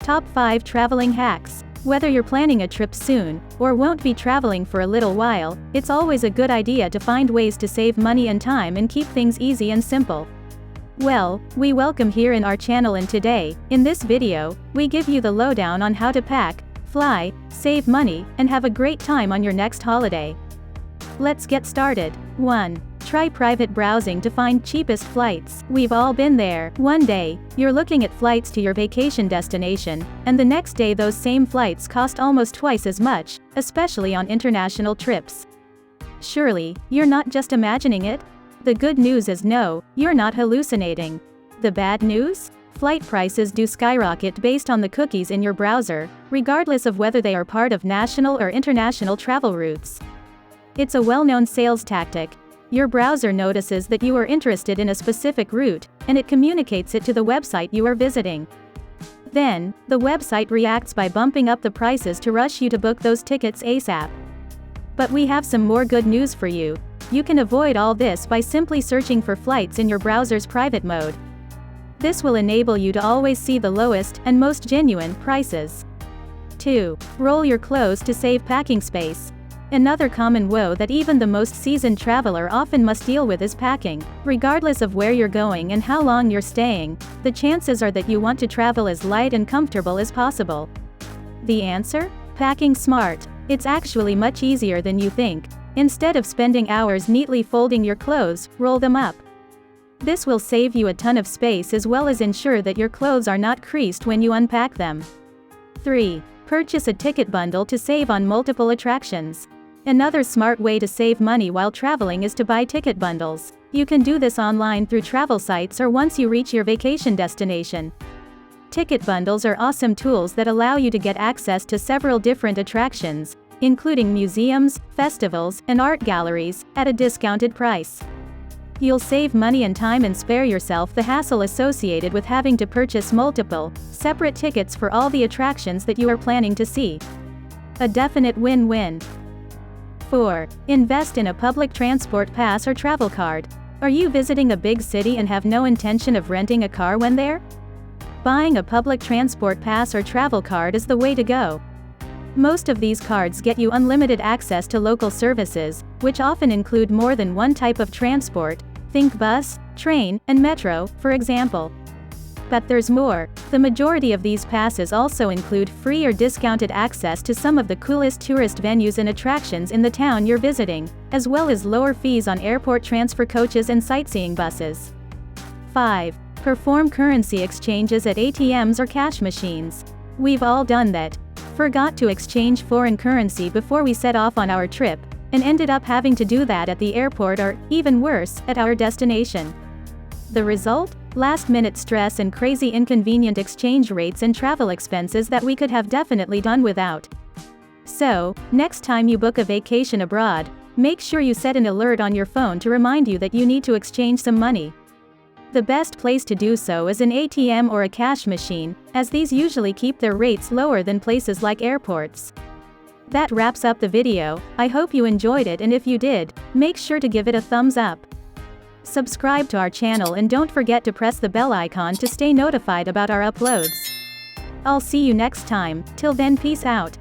Top 5 Traveling Hacks. Whether you're planning a trip soon, or won't be traveling for a little while, it's always a good idea to find ways to save money and time and keep things easy and simple. Well, we welcome here in our channel, and today, in this video, we give you the lowdown on how to pack, fly, save money, and have a great time on your next holiday. Let's get started. 1. Try private browsing to find cheapest flights. We've all been there. One day, you're looking at flights to your vacation destination, and the next day those same flights cost almost twice as much, especially on international trips. Surely, you're not just imagining it? The good news is no, you're not hallucinating. The bad news? Flight prices do skyrocket based on the cookies in your browser, regardless of whether they are part of national or international travel routes. It's a well-known sales tactic. Your browser notices that you are interested in a specific route, and it communicates it to the website you are visiting. Then, the website reacts by bumping up the prices to rush you to book those tickets ASAP. But we have some more good news for you. You can avoid all this by simply searching for flights in your browser's private mode. This will enable you to always see the lowest and most genuine prices. 2. Roll your clothes to save packing space. Another common woe that even the most seasoned traveler often must deal with is packing. Regardless of where you're going and how long you're staying, the chances are that you want to travel as light and comfortable as possible. The answer? Packing smart. It's actually much easier than you think. Instead of spending hours neatly folding your clothes, roll them up. This will save you a ton of space as well as ensure that your clothes are not creased when you unpack them. 3. Purchase a ticket bundle to save on multiple attractions. Another smart way to save money while traveling is to buy ticket bundles. You can do this online through travel sites or once you reach your vacation destination. Ticket bundles are awesome tools that allow you to get access to several different attractions, including museums, festivals, and art galleries, at a discounted price. You'll save money and time and spare yourself the hassle associated with having to purchase multiple, separate tickets for all the attractions that you are planning to see. A definite win-win. 4. Invest in a public transport pass or travel card. Are you visiting a big city and have no intention of renting a car when there? Buying a public transport pass or travel card is the way to go. Most of these cards get you unlimited access to local services, which often include more than one type of transport. Think bus, train, and metro, for example. But there's more. The majority of these passes also include free or discounted access to some of the coolest tourist venues and attractions in the town you're visiting, as well as lower fees on airport transfer coaches and sightseeing buses. 5. Perform currency exchanges at ATMs or cash machines. We've all done that. Forgot to exchange foreign currency before we set off on our trip, and ended up having to do that at the airport or, even worse, at our destination. The result? Last-minute stress and crazy inconvenient exchange rates and travel expenses that we could have definitely done without. So, next time you book a vacation abroad, make sure you set an alert on your phone to remind you that you need to exchange some money. The best place to do so is an ATM or a cash machine, as these usually keep their rates lower than places like airports. That wraps up the video. I hope you enjoyed it, and if you did, make sure to give it a thumbs up. Subscribe to our channel and don't forget to press the bell icon to stay notified about our uploads. I'll see you next time. Till then, peace out.